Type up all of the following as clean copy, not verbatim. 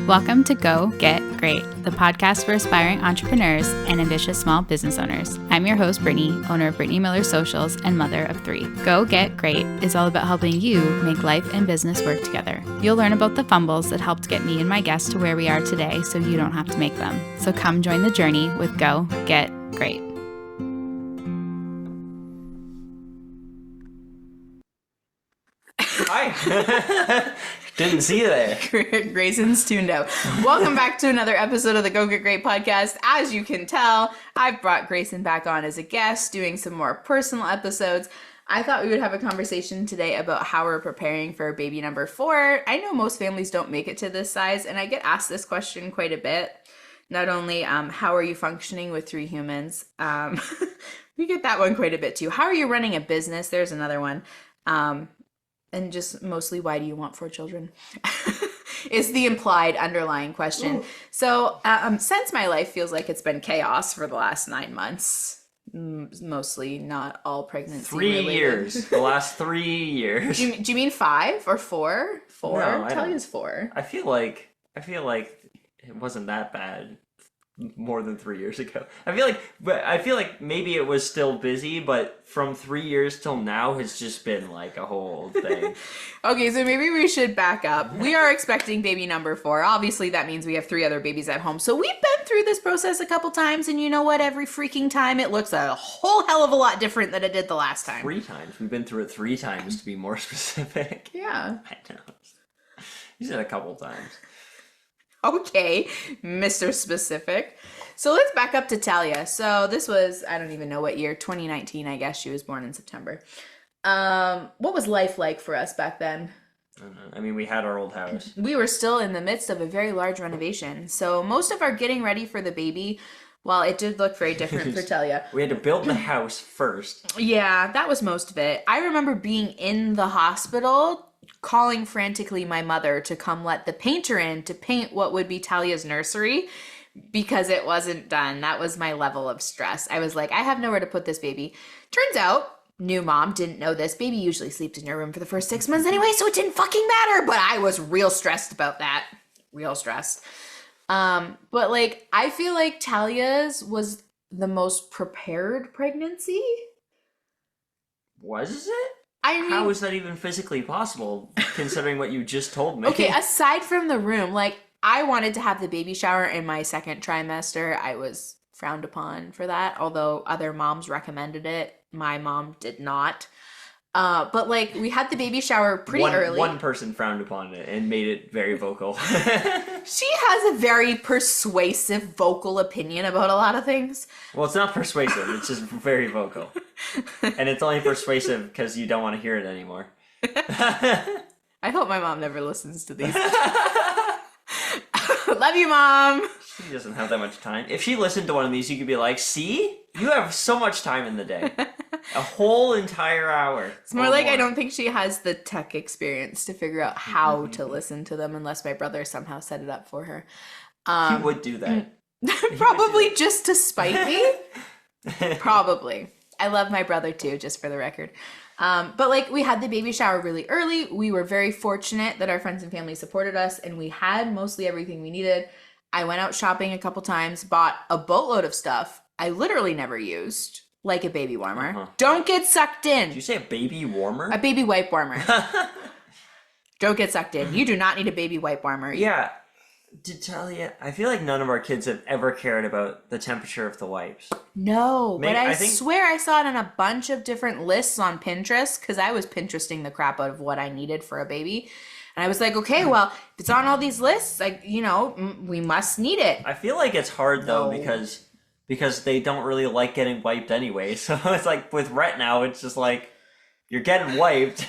Welcome to Go Get Great, the podcast for aspiring entrepreneurs and ambitious small business owners. I'm your host, Brittany, owner of Brittany Miller Socials and mother of 3. Go Get Great is all about helping you make life and business work together. You'll learn about the fumbles that helped get me and my guests to where we are today so you don't have to make them. So come join the journey with Go Get Great. Hi. Didn't see you there. Grayson's tuned out. Welcome back to another episode of the Go Get Great podcast. As you can tell, I've brought Grayson back on as a guest, doing some more personal episodes. I thought we would have a conversation today about how we're preparing for baby number 4. I know most families don't make it to this size, and I get asked this question quite a bit. Not only how are you functioning with 3 humans, we get that one quite a bit too. How are you running a business? There's another one. And just mostly, why do you want 4 children? Is the implied underlying question. Ooh. So since my life feels like it's been chaos for the last 9 months, mostly, not all pregnancy 3 related. years. The last 3 years. Do you mean 5 or 4? 4? No, Talia's 4. I feel like it wasn't that bad more than 3 years ago. I feel like maybe it was still busy, but from 3 years till now has just been like a whole thing. Okay, so maybe we should back up. We are expecting baby number 4. Obviously, that means we have 3 other babies at home. So we've been through this process a couple times, and you know what? Every freaking time it looks a whole hell of a lot different than it did the last time. 3 times. We've been through it 3 times to be more specific. Yeah. I know. You said a couple times. Okay, Mr. Specific. So let's back up to Thalia. So this was, I don't even know what year, 2019, I guess. She was born in September. What was life like for us back then? I don't know. I mean, we had our old house. We were still in the midst of a very large renovation. So most of our getting ready for the baby, well, it did look very different for Thalia. We had to build the house first. Yeah, that was most of it. I remember being in the hospital, calling frantically my mother to come let the painter in to paint what would be Thalia's nursery because it wasn't done. That was my level of stress. I was like, I have nowhere to put this baby. Turns out, new mom didn't know this. Baby usually sleeps in your room for the first 6 months anyway, so it didn't fucking matter. But I was real stressed about that. Real stressed. But like, I feel like Thalia's was the most prepared pregnancy. Was it? I mean, how is that even physically possible, considering what you just told me? Okay, aside from the room, like, I wanted to have the baby shower in my 2nd trimester. I was frowned upon for that, although other moms recommended it. My mom did not. But, like, we had the baby shower pretty early. One person frowned upon it and made it very vocal. She has a very persuasive vocal opinion about a lot of things. Well, it's not persuasive. It's just very vocal. And it's only persuasive because you don't want to hear it anymore. I hope my mom never listens to these. Love you, Mom. She doesn't have that much time. If she listened to one of these, you could be like, see? You have so much time in the day. A whole entire hour. It's more like I don't think she has the tech experience to figure out how to listen to them unless my brother somehow set it up for her. He would do that. Probably just to spite me. Probably. I love my brother too, just for the record. But like, we had the baby shower really early. We were very fortunate that our friends and family supported us, and we had mostly everything we needed. I went out shopping a couple times, bought a boatload of stuff I literally never used, like a baby warmer. Uh-huh. Don't get sucked in. Did you say a baby warmer? A baby wipe warmer. Don't get sucked in. You do not need a baby wipe warmer. Yeah. To tell you, I feel like none of our kids have ever cared about the temperature of the wipes. No, but I swear I saw it on a bunch of different lists on Pinterest, because I was Pinteresting the crap out of what I needed for a baby. And I was like, okay, well, if it's on all these lists, like, you know, we must need it. I feel like it's hard, though, because they don't really like getting wiped anyway. So it's like with Rhett now, it's just like, you're getting wiped.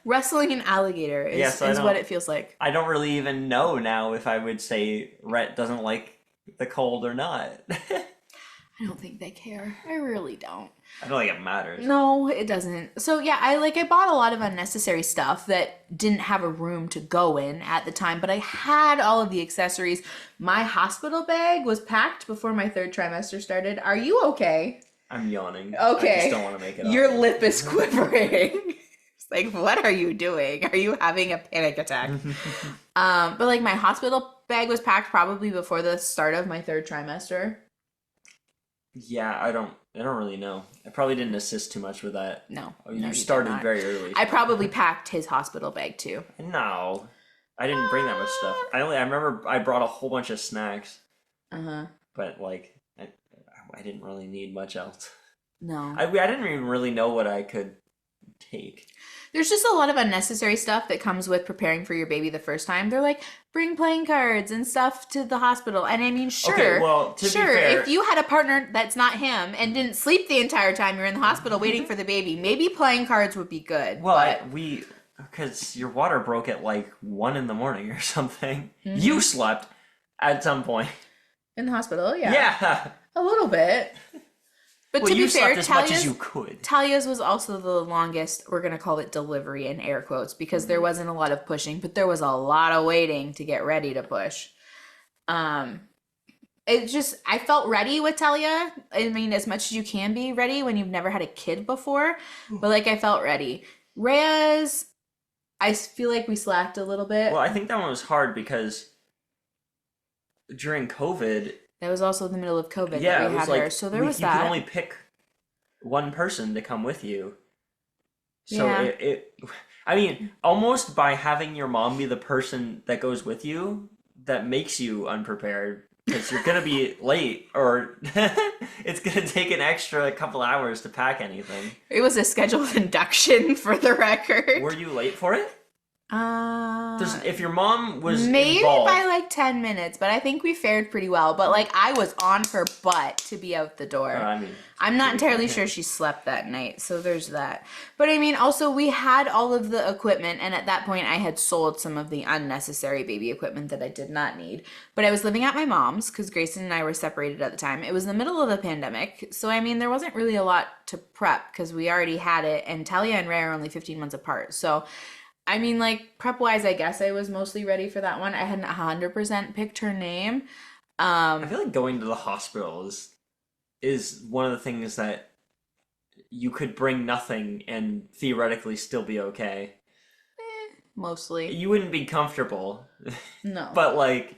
Wrestling an alligator is what it feels like. I don't really even know now if I would say Rhett doesn't like the cold or not. I don't think they care. I really don't. I don't think it matters. No, it doesn't. So yeah, I bought a lot of unnecessary stuff that didn't have a room to go in at the time, but I had all of the accessories. My hospital bag was packed before my 3rd trimester started. Are you okay? I'm yawning. Okay. I just don't want to make it up. Your lip is quivering. It's like, what are you doing? Are you having a panic attack? But like, my hospital bag was packed probably before the start of my 3rd trimester. Yeah, I don't really know. I probably didn't assist too much with that. No. You started very early. I probably packed his hospital bag too. No. I didn't bring that much stuff. I remember I brought a whole bunch of snacks. But like I didn't really need much else. No. I didn't even really know what I could take. There's just a lot of unnecessary stuff that comes with preparing for your baby the first time. They're like, bring playing cards and stuff to the hospital. And I mean, sure. Okay, well, to be fair, if you had a partner that's not him and didn't sleep the entire time you're in the hospital waiting for the baby, maybe playing cards would be good. Well, because your water broke at like 1 a.m. or something. Mm-hmm. You slept at some point. In the hospital, yeah. Yeah. A little bit. But to be fair, as much as you could. Talia's was also the longest, we're going to call it delivery in air quotes, because there wasn't a lot of pushing, but there was a lot of waiting to get ready to push. I felt ready with Thalia. I mean, as much as you can be ready when you've never had a kid before, but like I felt ready. Raiyah's, I feel like we slacked a little bit. Well, I think that one was hard because during COVID... That was also the middle of COVID yeah, that we had like, her. So there was that. You could only pick one person to come with you. So yeah. I mean, almost by having your mom be the person that goes with you, that makes you unprepared. Because you're going to be late or it's going to take an extra couple hours to pack anything. It was a scheduled induction for the record. Were you late for it? If your mom was maybe involved, by like 10 minutes, but I think we fared pretty well. But like I was on her butt to be out the door. I'm not entirely sure she slept that night, so there's that. But I mean, also we had all of the equipment, and at that point I had sold some of the unnecessary baby equipment that I did not need. But I was living at my mom's because Grayson and I were separated at the time. It was the middle of the pandemic, so I mean there wasn't really a lot to prep because we already had it, and Thalia and Raiyah are only 15 months apart. So I mean, like, prep-wise, I guess I was mostly ready for that one. I hadn't 100% picked her name. I feel like going to the hospital is one of the things that you could bring nothing and theoretically still be okay. Mostly. You wouldn't be comfortable. No. But, like,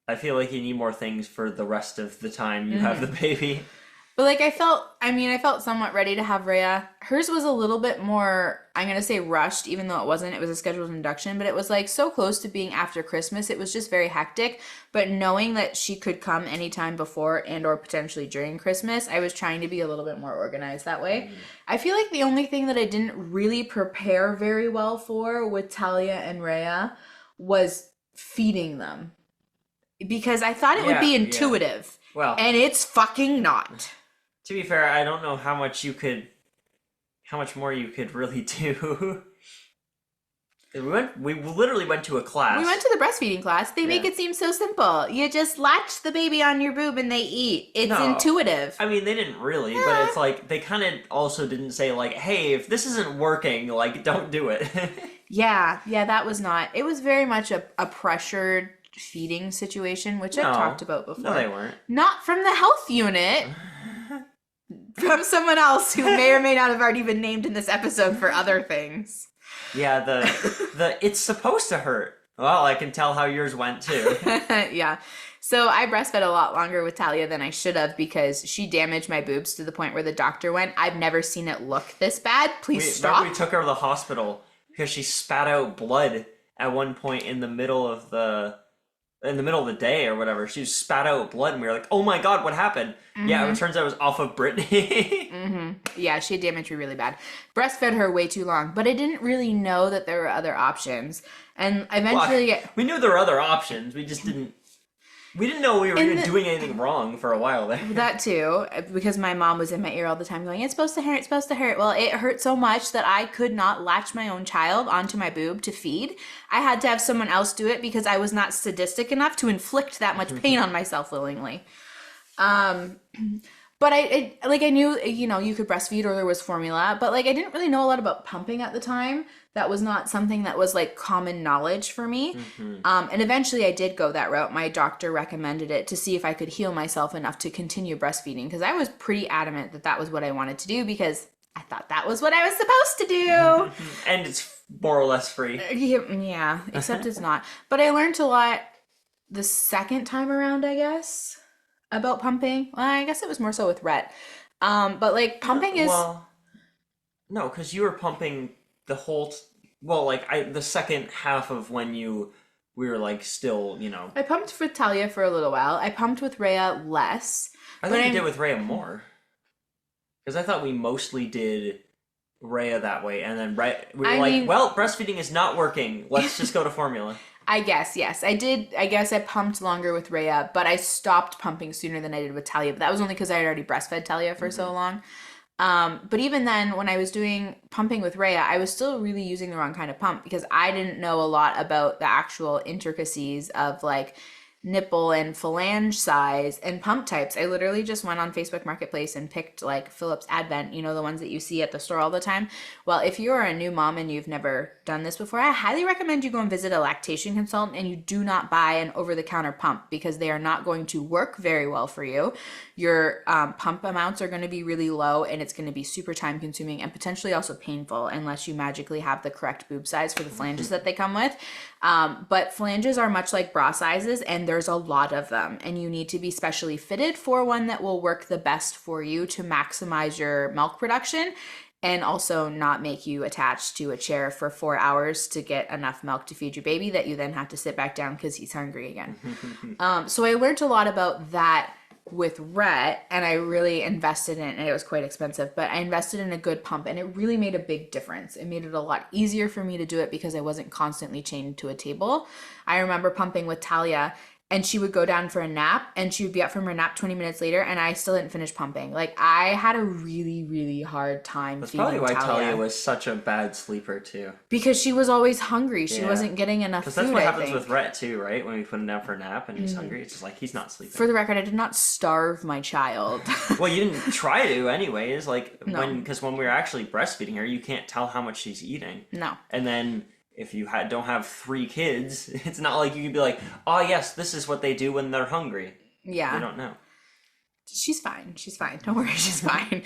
I feel like you need more things for the rest of the time you have the baby. But like I felt somewhat ready to have Raiyah. Hers was a little bit more, I'm going to say rushed, even though it wasn't. It was a scheduled induction, but it was like so close to being after Christmas. It was just very hectic. But knowing that she could come anytime before and or potentially during Christmas, I was trying to be a little bit more organized that way. I feel like the only thing that I didn't really prepare very well for with Thalia and Raiyah was feeding them. Because I thought it would be intuitive. Well, and it's fucking not. To be fair, I don't know how much more you could really do. We literally went to a class. We went to the breastfeeding class. They make it seem so simple. You just latch the baby on your boob and they eat. It's intuitive. I mean, they didn't really, but it's like, they kind of also didn't say like, hey, if this isn't working, like, don't do it. Yeah, that was not. It was very much a pressured feeding situation, which I've talked about before. No, they weren't. Not from the health unit. From someone else who may or may not have already been named in this episode for other things. Yeah, the it's supposed to hurt. Well, I can tell how yours went too. Yeah. So I breastfed a lot longer with Thalia than I should have because she damaged my boobs to the point where the doctor went, I've never seen it look this bad. Please stop. We took her to the hospital because she spat out blood at one point in the middle of the day or whatever. She spat out blood and we were like, oh my god, what happened? Yeah, it turns out it was off of Brittany. Yeah, she had damaged me really bad. Breastfed her way too long, but I didn't really know that there were other options. And eventually... we knew there were other options. We just didn't... We didn't know we were even doing anything wrong for a while there. That too, because my mom was in my ear all the time going, it's supposed to hurt, it's supposed to hurt. Well, it hurt so much that I could not latch my own child onto my boob to feed. I had to have someone else do it because I was not sadistic enough to inflict that much pain on myself willingly. But I knew, you could breastfeed or there was formula, but like I didn't really know a lot about pumping at the time. That was not something that was like common knowledge for me. And eventually I did go that route. My doctor recommended it to see if I could heal myself enough to continue breastfeeding because I was pretty adamant that that was what I wanted to do because I thought that was what I was supposed to do. And it's more or less free. Yeah, except it's not. But I learned a lot the second time around, I guess, about pumping. Well, I guess it was more so with Rhett. But like pumping is... Well, no, because you were pumping the whole... the second half of when we were like still, I pumped with Thalia for a little while. I pumped with Raiyah less. I thought you did with Raiyah more. Because I thought we mostly did Raiyah that way, and then we were breastfeeding is not working. Let's just go to formula. I guess, yes. I did. I guess I pumped longer with Raiyah, but I stopped pumping sooner than I did with Thalia. But that was only because I had already breastfed Thalia for so long. But even then, when I was doing pumping with Raiyah, I was still really using the wrong kind of pump because I didn't know a lot about the actual intricacies of like nipple and phalange size and pump types. I literally just went on Facebook Marketplace and picked like Philips Advent, the ones that you see at the store all the time. Well, if you're a new mom and you've never done this before, I highly recommend you go and visit a lactation consultant and you do not buy an over-the-counter pump because they are not going to work very well for you. Your pump amounts are going to be really low and it's going to be super time consuming and potentially also painful unless you magically have the correct boob size for the flanges that they come with. But flanges are much like bra sizes and there's a lot of them and you need to be specially fitted for one that will work the best for you to maximize your milk production and also not make you attached to a chair for 4 hours to get enough milk to feed your baby that you then have to sit back down because he's hungry again. So I learned a lot about that with Rhett and I really invested in it and it was quite expensive, but I invested in a good pump and it really made a big difference. It made it a lot easier for me to do it because I wasn't constantly chained to a table. I remember pumping with Thalia and she would go down for a nap and she would be up from her nap 20 minutes later and I still didn't finish pumping. Like I had a really, really hard time feeding Thalia. That's probably why Thalia was such a bad sleeper too. Because she was always hungry. She wasn't getting enough food, that's what happens with Rhett too, right? When we put him down for a nap and he's hungry, it's just like he's not sleeping. For the record, I did not starve my child. Well, you didn't try to anyways. Like because when we were actually breastfeeding her, you can't tell how much she's eating. No. And then if you don't have 3 kids, it's not like you can be like, oh yes, this is what they do when they're hungry. Yeah. You don't know. She's fine. She's fine. Don't worry. She's fine.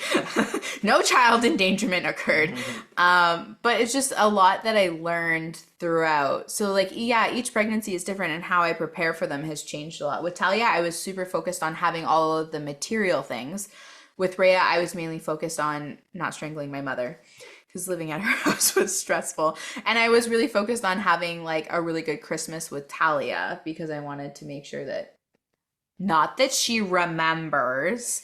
No child endangerment occurred. But it's just a lot that I learned throughout. So like, yeah, each pregnancy is different and how I prepare for them has changed a lot. With Thalia, I was super focused on having all of the material things. With Raiyah, I was mainly focused on not strangling my mother because living at her house was stressful. And I was really focused on having like a really good Christmas with Thalia because I wanted to make sure that, not that she remembers,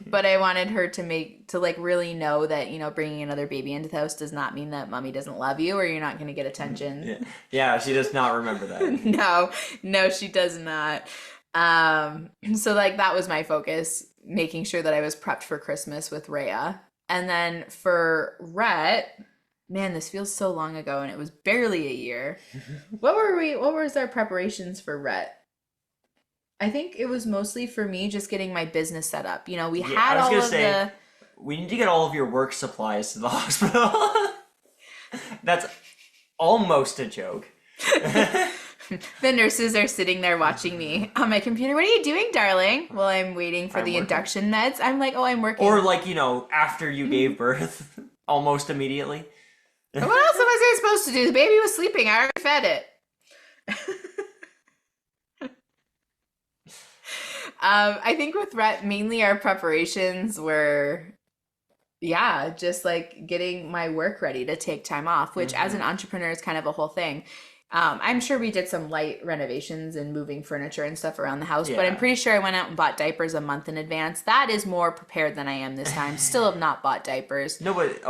but I wanted her to like really know that, bringing another baby into the house does not mean that mommy doesn't love you or you're not going to get attention. Yeah, she does not remember that. No, she does not. So like that was my focus, making sure that I was prepped for Christmas with Raiyah. And then for Rhett, man, this feels so long ago and it was barely a year. What was our preparations for Rhett? I think it was mostly for me just getting my business set up. We had all of the... We need to get all of your work supplies to the hospital. That's almost a joke. The nurses are sitting there watching me on my computer. What are you doing, darling? Well, I'm waiting for the induction meds. I'm like, oh, I'm working. Or like, after you gave birth, almost immediately. What else was I supposed to do? The baby was sleeping. I already fed it. I think with Rhett, mainly our preparations were, just like getting my work ready to take time off, which as an entrepreneur is kind of a whole thing. I'm sure we did some light renovations and moving furniture and stuff around the house, but I'm pretty sure I went out and bought diapers a month in advance. That is more prepared than I am this time. Still have not bought diapers. No, but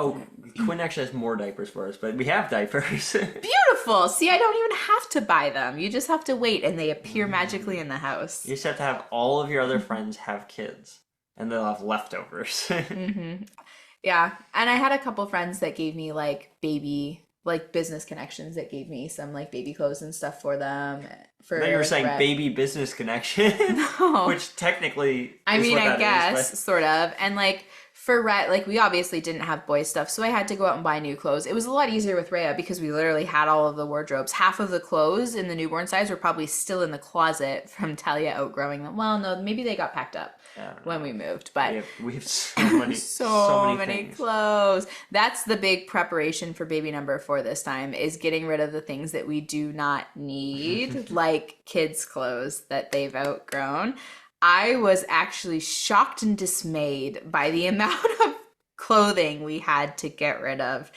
Quinn actually has more diapers for us, but we have diapers. Beautiful. See, I don't even have to buy them. You just have to wait and they appear magically in the house. You just have to have all of your other friends have kids and they'll have leftovers. Yeah. And I had a couple friends that gave me business connections that gave me some baby clothes and stuff for them. I thought you were saying baby business connection, no. Which technically I guess sort of. And for Rhett, like we obviously didn't have boy stuff, so I had to go out and buy new clothes. It was a lot easier with Raiyah because we literally had all of the wardrobes. Half of the clothes in the newborn size were probably still in the closet from Thalia outgrowing them. Well, no, maybe they got packed up when we moved, but we have so many, so many things. clothes. That's the big preparation for baby number 4 this time, is getting rid of the things that we do not need, like kids' clothes that they've outgrown. I was actually shocked and dismayed by the amount of clothing we had to get rid of.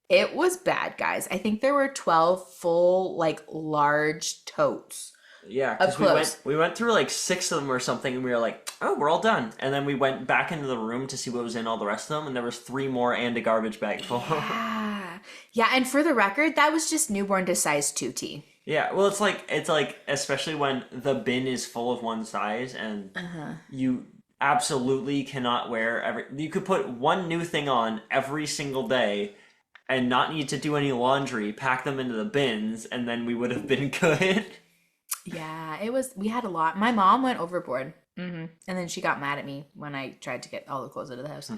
It was bad, guys. I think there were 12 full, like, large totes. Yeah, because we went through like 6 of them or something, and we were like, oh, we're all done. And then we went back into the room to see what was in all the rest of them, and there was 3 more and a garbage bag full. Yeah, and for the record, that was just newborn to size 2T. Yeah, well, it's like especially when the bin is full of one size, and you absolutely cannot wear you could put one new thing on every single day and not need to do any laundry, pack them into the bins, and then we would have been good. Yeah, we had a lot. My mom went overboard. And then she got mad at me when I tried to get all the clothes out of the house.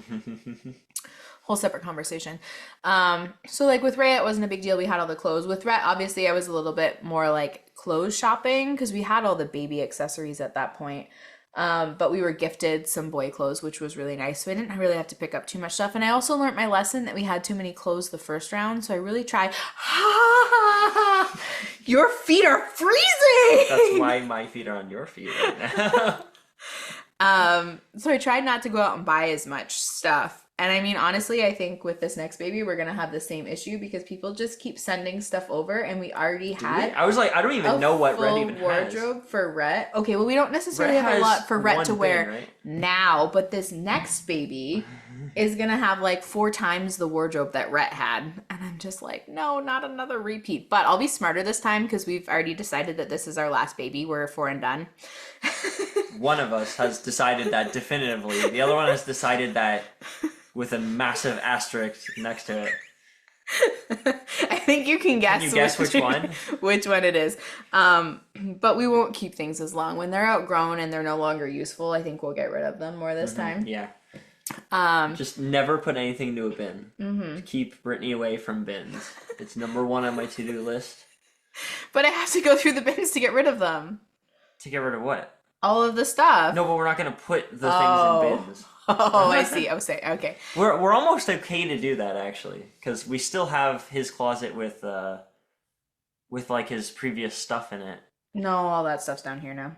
Whole separate conversation. So like with Raiyah, it wasn't a big deal. We had all the clothes. With Rhett, obviously I was a little bit more like clothes shopping because we had all the baby accessories at that point. But we were gifted some boy clothes, which was really nice. So I didn't really have to pick up too much stuff. And I also learned my lesson that we had too many clothes the first round. So I really tried. Your feet are freezing! That's why my feet are on your feet right now. So I tried not to go out and buy as much stuff. And I mean, honestly, I think with this next baby, we're going to have the same issue because people just keep sending stuff over, and we already had. I was like, I don't even know what Rhett even has. Wardrobe for Rhett. Okay, well, we don't necessarily have a lot for Rhett to wear now, but this next baby is going to have like 4 times the wardrobe that Rhett had. And I'm just like, no, not another repeat. But I'll be smarter this time because we've already decided that this is our last baby. We're 4 and done. One of us has decided that definitively. The other one has decided that with a massive asterisk next to it. I think you can guess. Can you guess which one? Which one it is. But we won't keep things as long. When they're outgrown and they're no longer useful, I think we'll get rid of them more this time. Yeah. Just never put anything into a bin. Keep Brittany away from bins. It's number 1 on my to-do list. But I have to go through the bins to get rid of them. To get rid of what? All of the stuff. No, but we're not going to put the things in bins. Oh, I see. Okay. We're almost okay to do that, actually, because we still have his closet with like his previous stuff in it. No, all that stuff's down here now.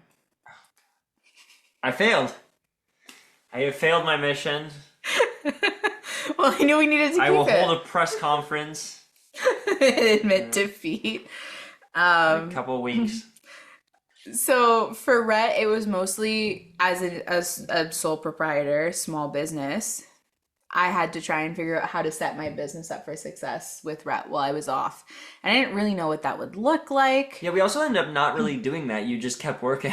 I failed. I have failed my mission. Well, I knew we needed to keep it. I will hold a press conference. Admit defeat. In a couple of weeks. So for Rhett, it was mostly as a sole proprietor, small business. I had to try and figure out how to set my business up for success with Rhett while I was off. And I didn't really know what that would look like. Yeah, we also ended up not really doing that. You just kept working.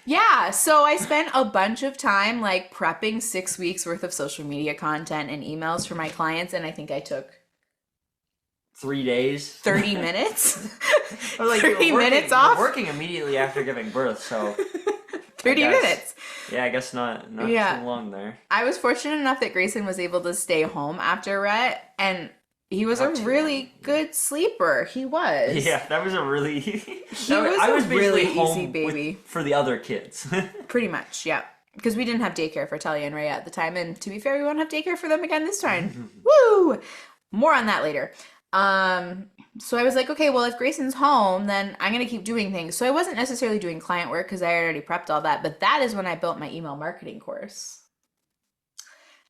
Yeah, so I spent a bunch of time like prepping 6 weeks worth of social media content and emails for my clients, and I think I took 3 days. 30 minutes. Like, 30 minutes off. Working immediately after giving birth, so 30 minutes. Yeah, I guess not too long there. I was fortunate enough that Grayson was able to stay home after Rhett, and he was a really good sleeper. He was. Yeah, that was a really I was really easy baby for the other kids. Pretty much, yeah. Because we didn't have daycare for Thalia and Raiyah at the time, and to be fair, we won't have daycare for them again this time. Woo! More on that later. So I was like, okay, well, if Grayson's home, then I'm going to keep doing things. So I wasn't necessarily doing client work because I had already prepped all that, but that is when I built my email marketing course.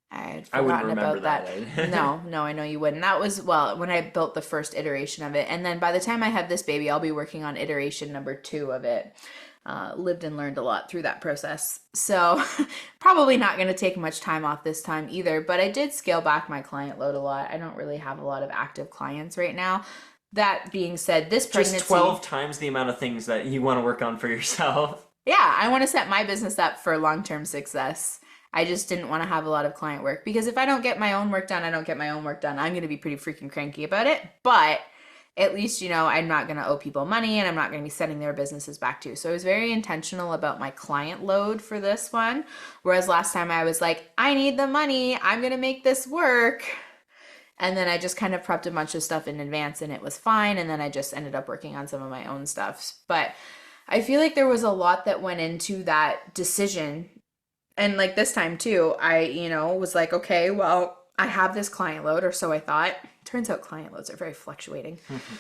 I wouldn't remember that. No, I know you wouldn't. That was, when I built the first iteration of it. And then by the time I have this baby, I'll be working on iteration number 2 of it. Lived and learned a lot through that process. So probably not going to take much time off this time either, but I did scale back my client load a lot. I don't really have a lot of active clients right now. That being said, this pregnancy... Just 12 times the amount of things that you want to work on for yourself. Yeah, I want to set my business up for long-term success. I just didn't want to have a lot of client work because if I don't get my own work done, I don't get my own work done. I'm going to be pretty freaking cranky about it, but at least, I'm not going to owe people money and I'm not going to be sending their businesses back to you. So I was very intentional about my client load for this one. Whereas last time I was like, I need the money. I'm going to make this work. And then I just kind of prepped a bunch of stuff in advance and it was fine. And then I just ended up working on some of my own stuff. But I feel like there was a lot that went into that decision. And like this time too, I, was like, okay, well, I have this client load, or so I thought. Turns out client loads are very fluctuating.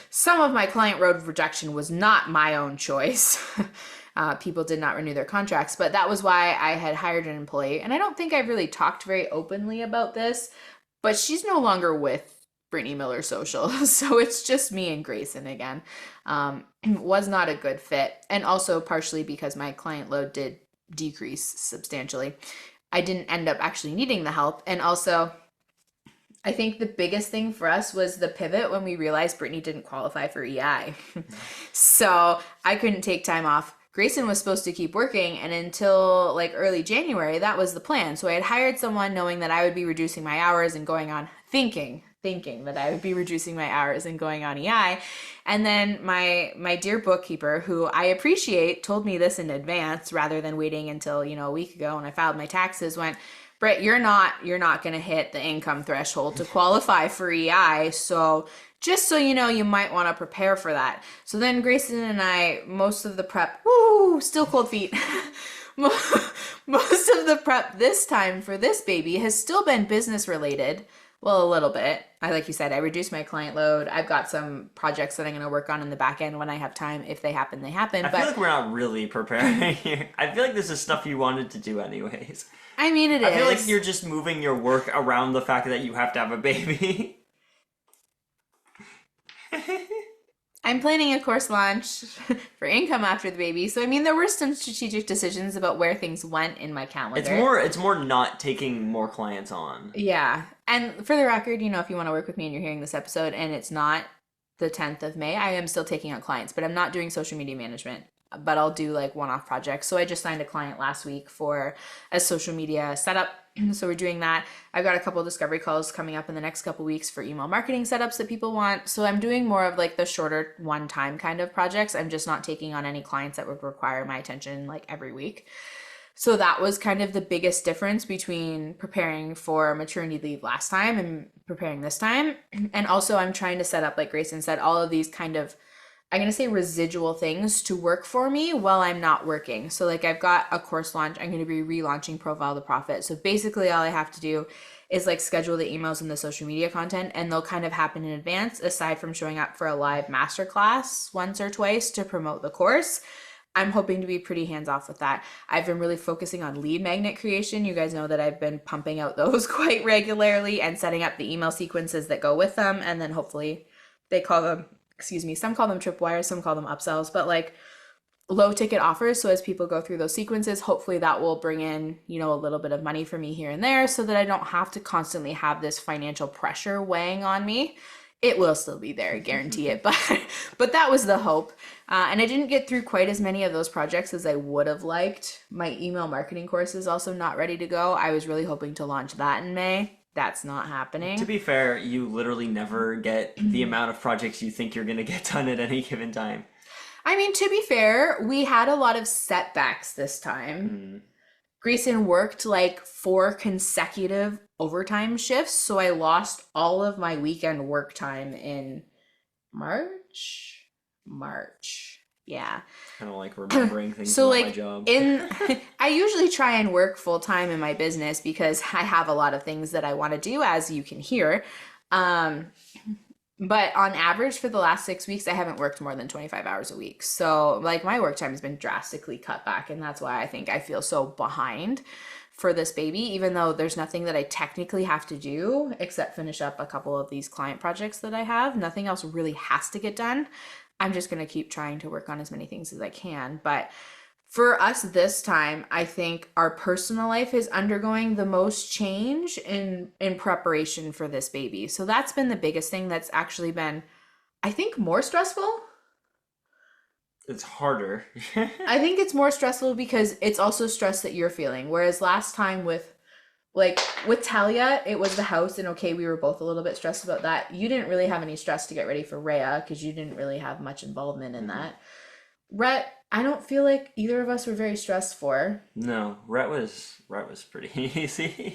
Some of my client load rejection was not my own choice. People did not renew their contracts, but that was why I had hired an employee. And I don't think I've really talked very openly about this, but she's no longer with Brittany Miller Social. So it's just me and Grayson again. Was not a good fit. And also partially because my client load did decrease substantially. I didn't end up actually needing the help. And also, I think the biggest thing for us was the pivot when we realized Brittany didn't qualify for EI. So I couldn't take time off. Grayson was supposed to keep working, and until like early January, that was the plan. So I had hired someone knowing that I would be reducing my hours and going on thinking that I would be reducing my hours and going on EI. And then my dear bookkeeper, who I appreciate, told me this in advance rather than waiting until, a week ago when I filed my taxes, went, Britt, you're not going to hit the income threshold to qualify for EI. So just so you know, you might want to prepare for that. So then Grayson and I, most of the prep, still cold feet. Most of the prep this time for this baby has still been business related. Well, a little bit. Like you said, I reduced my client load. I've got some projects that I'm going to work on in the back end when I have time. If they happen, they happen. I feel like we're not really preparing here. I feel like this is stuff you wanted to do anyways. I mean, it is. I feel like you're just moving your work around the fact that you have to have a baby. I'm planning a course launch for income after the baby. So, I mean, there were some strategic decisions about where things went in my calendar. It's more not taking more clients on. Yeah. And for the record, if you want to work with me and you're hearing this episode and it's not the 10th of May, I am still taking on clients, but I'm not doing social media management. But I'll do like one-off projects. So I just signed a client last week for a social media setup. So we're doing that. I've got a couple of discovery calls coming up in the next couple of weeks for email marketing setups that people want. So I'm doing more of like the shorter one-time kind of projects. I'm just not taking on any clients that would require my attention like every week. So that was kind of the biggest difference between preparing for maternity leave last time and preparing this time. And also I'm trying to set up, like Grayson said, all of these kind of, I'm going to say residual things to work for me while I'm not working. So like I've got a course launch. I'm going to be relaunching Profile to Profit. So basically all I have to do is like schedule the emails and the social media content, and they'll kind of happen in advance aside from showing up for a live masterclass once or twice to promote the course. I'm hoping to be pretty hands-off with that. I've been really focusing on lead magnet creation. You guys know that I've been pumping out those quite regularly and setting up the email sequences that go with them. And then hopefully some call them tripwires, some call them upsells, but like low ticket offers. So as people go through those sequences, hopefully that will bring in, a little bit of money for me here and there so that I don't have to constantly have this financial pressure weighing on me. It will still be there, I guarantee it. But that was the hope. And I didn't get through quite as many of those projects as I would have liked. My email marketing course is also not ready to go. I was really hoping to launch that in May. That's not happening. To be fair, you literally never get the amount of projects you think you're going to get done at any given time. I mean, to be fair, we had a lot of setbacks this time. Grayson worked like 4 consecutive overtime shifts, so I lost all of my weekend work time in March. Yeah. Kind of like remembering things so about like my job. I usually try and work full time in my business because I have a lot of things that I want to do, as you can hear. But on average for the last 6 weeks, I haven't worked more than 25 hours a week. So like my work time has been drastically cut back. And that's why I think I feel so behind for this baby, even though there's nothing that I technically have to do except finish up a couple of these client projects that I have. Nothing else really has to get done. I'm just going to keep trying to work on as many things as I can. But for us this time, I think our personal life is undergoing the most change in preparation for this baby. So that's been the biggest thing that's actually been, I think, more stressful. It's harder. I think it's more stressful because it's also stress that you're feeling. Whereas last time with like with Thalia, it was the house, and okay, we were both a little bit stressed about that. You didn't really have any stress to get ready for Raiyah because you didn't really have much involvement in that. Rhett, I don't feel like either of us were very stressed for. No, Rhett was pretty easy.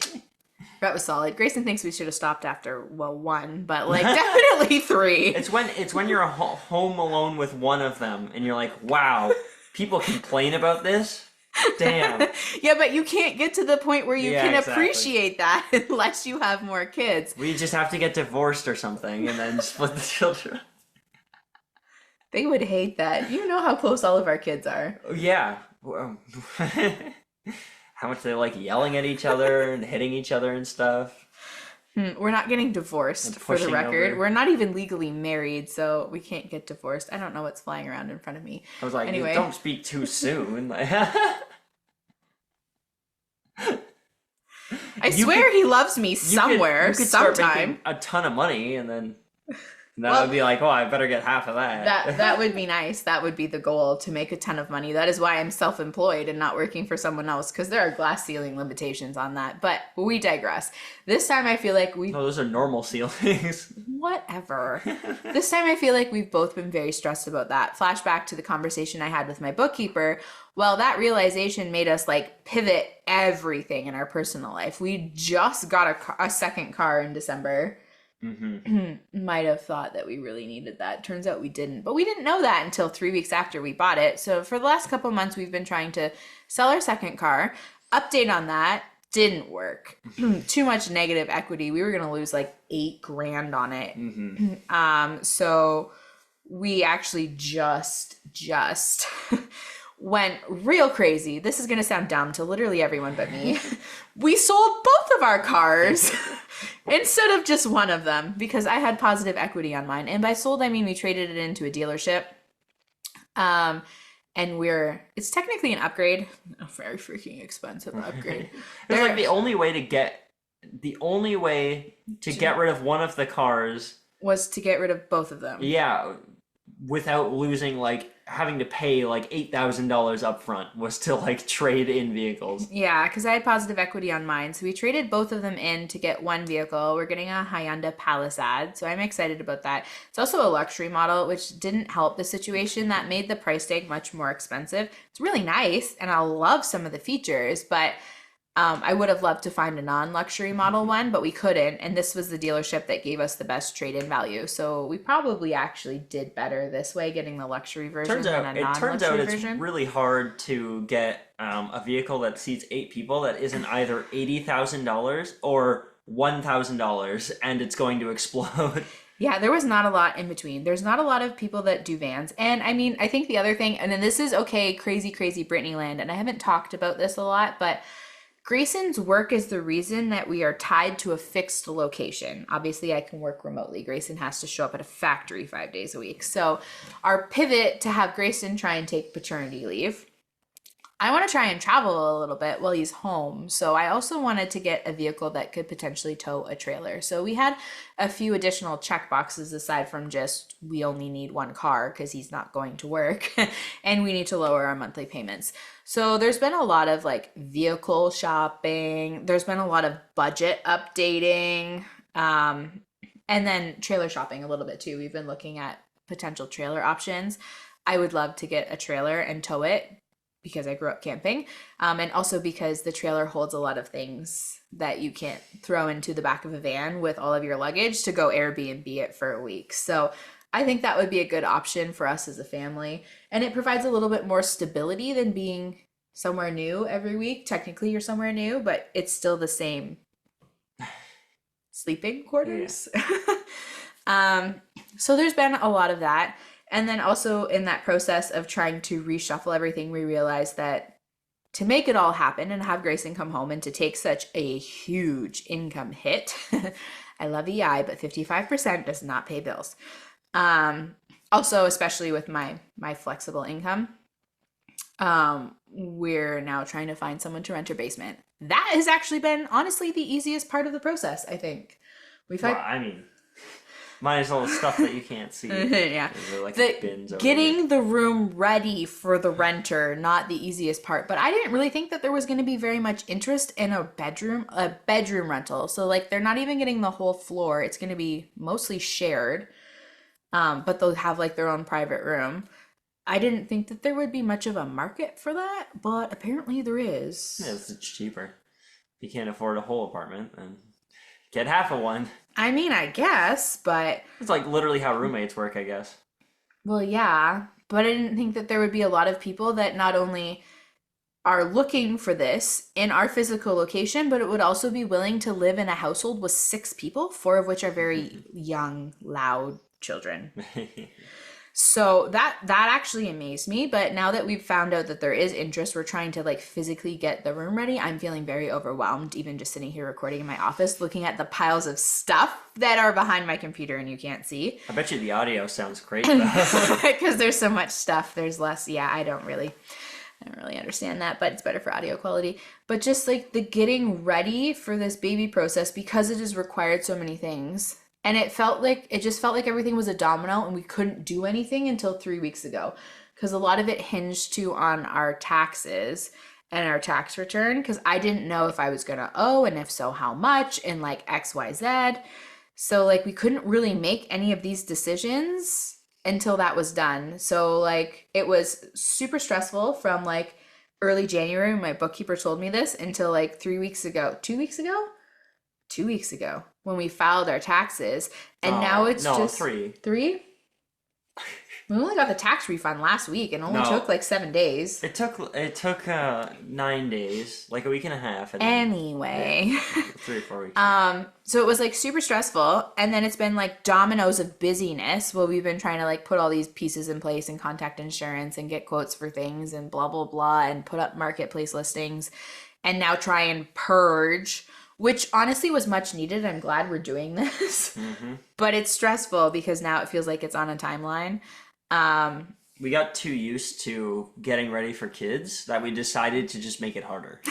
Rhett was solid. Grayson thinks we should have stopped after, well, 1, but like definitely 3. It's when you're home alone with one of them and you're like, wow, people complain about this? Damn. Yeah, but you can't get to the point where you can exactly. appreciate that unless you have more kids. We just have to get divorced or something and then split the children. They would hate that. You know how close all of our kids are. Yeah. How much they like yelling at each other and hitting each other and stuff. We're not getting divorced, for the record. over. We're not even legally married, so we can't get divorced. I don't know what's flying around in front of me. I was like, Anyway. don't speak too soon. I swear he loves me somewhere, you could start sometime. making a ton of money and then that Well, would be like, oh, I better get half of that. That would be nice. That would be the goal, to make a ton of money. That is why I'm self-employed and not working for someone else, because there are glass ceiling limitations on that. But we digress. This time I feel like No, those are normal ceilings. whatever. This time I feel like we've both been very stressed about that. Flashback to the conversation I had with my bookkeeper. Well, that realization made us like pivot everything in our personal life. We just got a second car in December. Might have thought that we really needed that. Turns out we didn't. But we didn't know that until 3 weeks after we bought it. So for the last couple months, we've been trying to sell our second car. Update on that. Didn't work. Too much negative equity. We were going to lose like $8,000 on it. So we actually just went real crazy. This is going to sound dumb to literally everyone but me. We sold both of our cars instead of just one of them because I had positive equity on mine. And by sold, I mean we traded it into a dealership. And it's technically an upgrade. A very freaking expensive upgrade. It's like the only way to get rid of one of the cars was to get rid of both of them. Yeah, without losing, like, having to pay like $8,000 up front was to like trade in vehicles. Yeah, because I had positive equity on mine. So we traded both of them in to get one vehicle. We're getting a Hyundai Palisade, so I'm excited about that. It's also a luxury model, which didn't help the situation. That made the price tag much more expensive. It's really nice, and I love some of the features, but I would have loved to find a non-luxury model one, but we couldn't. And this was the dealership that gave us the best trade-in value. So we probably actually did better this way, getting the luxury version than a non-luxury version. It's really hard to get a vehicle that seats 8 people that isn't either $80,000 or $1,000, and it's going to explode. Yeah, there was not a lot in between. There's not a lot of people that do vans. And I mean, I think the other thing, and then this is crazy Brittany land, and I haven't talked about this a lot, but Grayson's work is the reason that we are tied to a fixed location. Obviously, I can work remotely. Grayson has to show up at a factory 5 days a week. So our pivot to have Grayson try and take paternity leave, I want to try and travel a little bit while he's home. So I also wanted to get a vehicle that could potentially tow a trailer. So we had a few additional check boxes aside from just we only need one car because he's not going to work and we need to lower our monthly payments. So there's been a lot of like vehicle shopping. There's been a lot of budget updating, and then trailer shopping a little bit too. We've been looking at potential trailer options. I would love to get a trailer and tow it because I grew up camping, and also because the trailer holds a lot of things that you can't throw into the back of a van with all of your luggage to go Airbnb it for a week. So I think that would be a good option for us as a family. And it provides a little bit more stability than being somewhere new every week. Technically, you're somewhere new, but it's still the same sleeping quarters. Yeah. So there's been a lot of that. And then also in that process of trying to reshuffle everything, we realized that to make it all happen and have Grayson come home and to take such a huge income hit, I love EI, but 55% does not pay bills. Also, especially with my flexible income, we're now trying to find someone to rent our basement. That has actually been honestly the easiest part of the process, I think. Minus all the stuff that you can't see. Yeah. They're like The bins over getting here. the room ready for the renter, not the easiest part. But I didn't really think that there was going to be very much interest in a bedroom rental. So like they're not even getting the whole floor. It's going to be mostly shared. But they'll have like their own private room. I didn't think that there would be much of a market for that, but apparently there is. Yeah, it's cheaper. If you can't afford a whole apartment, then get half of one. I mean, I guess, but It's like literally how roommates work, I guess. well, yeah, but I didn't think that there would be a lot of people that not only are looking for this in our physical location, but it would also be willing to live in a household with 6 people, 4 of which are very young, loud children. So that actually amazed me, but now that we've found out that there is interest, we're trying to like physically get the room ready. I'm feeling very overwhelmed, even just sitting here recording in my office, looking at the piles of stuff that are behind my computer and you can't see. I bet you the audio sounds great though. Because there's so much stuff. There's less. Yeah, I don't really understand that, but it's better for audio quality. But just like the getting ready for this baby process, because it has required so many things. And it just felt like everything was a domino and we couldn't do anything until 3 weeks ago. Because a lot of it hinged on our taxes and our tax return. Because I didn't know if I was going to owe, and if so, how much, and like X, Y, Z. So like we couldn't really make any of these decisions until that was done. So like it was super stressful from like early January when my bookkeeper told me this until like 2 weeks ago when we filed our taxes. And now it's just 3. 3? We only got the tax refund last week and only took like 7 days. It took 9 days, like a week and a half. And Anyway. 3 or 4 weeks. So it was like super stressful, and then it's been like dominoes of busyness. Well, we've been trying to like put all these pieces in place and contact insurance and get quotes for things and blah, blah, blah, and put up marketplace listings and now try and purge, which honestly was much needed. I'm glad we're doing this, but it's stressful because now it feels like it's on a timeline. We got too used to getting ready for kids that we decided to just make it harder.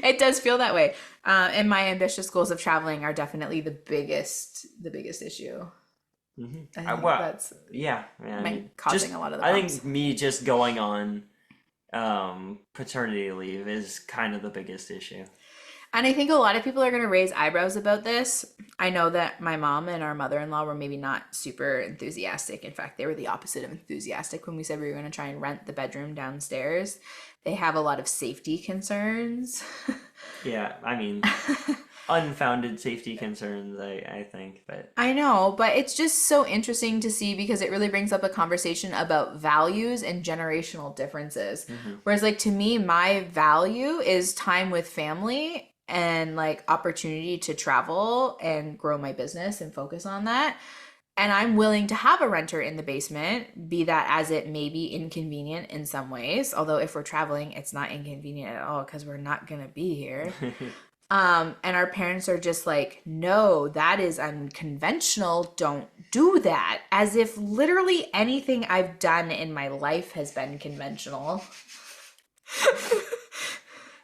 It does feel that way. And my ambitious goals of traveling are definitely the biggest issue. I think that's causing a lot of the I bumps. think me just going on paternity leave is kind of the biggest issue. And I think a lot of people are going to raise eyebrows about this. I know that my mom and our mother-in-law were maybe not super enthusiastic. In fact, they were the opposite of enthusiastic when we said we were going to try and rent the bedroom downstairs. They have a lot of safety concerns. Yeah, I mean, unfounded safety concerns, I think. But I know, but it's just so interesting to see because it really brings up a conversation about values and generational differences. Whereas like to me, my value is time with family and like opportunity to travel and grow my business and focus on that. And I'm willing to have a renter in the basement, be that as it may be inconvenient in some ways. Although if we're traveling, it's not inconvenient at all because we're not going to be here. And our parents are just like, no, that is unconventional. Don't do that. As if literally anything I've done in my life has been conventional.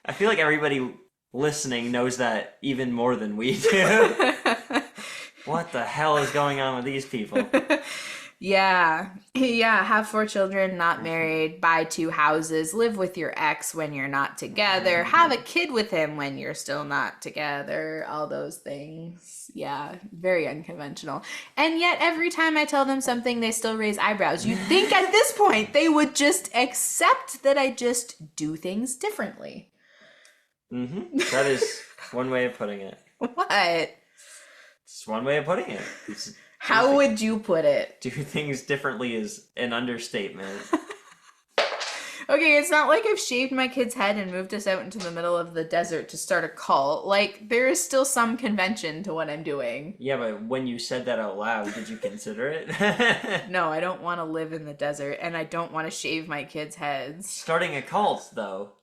I feel like everybody listening knows that even more than we do. What the hell is going on with these people? Yeah. Have 4 children, not married, buy 2 houses, live with your ex when you're not together, have a kid with him when you're still not together, all those things. Yeah, very unconventional. And yet every time I tell them something, they still raise eyebrows. You'd think at this point they would just accept that I just do things differently. That is one way of putting it. What? It's one way of putting it. How would you put it? Do things differently is an understatement. Okay, it's not like I've shaved my kid's head and moved us out into the middle of the desert to start a cult. Like, there is still some convention to what I'm doing. Yeah, but when you said that out loud, did you consider it? No, I don't want to live in the desert, and I don't want to shave my kids' heads. Starting a cult, though.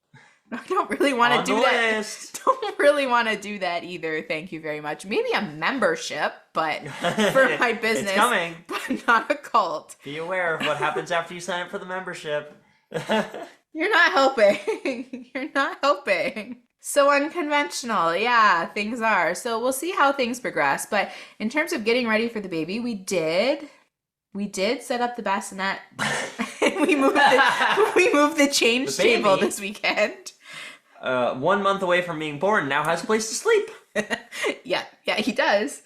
I don't really want to do that. List. Don't really want to do that either. Thank you very much. Maybe a membership, but for my business. It's coming. But not a cult. Be aware of what happens after you sign up for the membership. You're not helping. You're not helping. So unconventional. Yeah, things are. So we'll see how things progress. But in terms of getting ready for the baby, we did set up the bassinet. we moved the change The baby. table this weekend. 1 month away from being born, now has a place to sleep. Yeah, he does.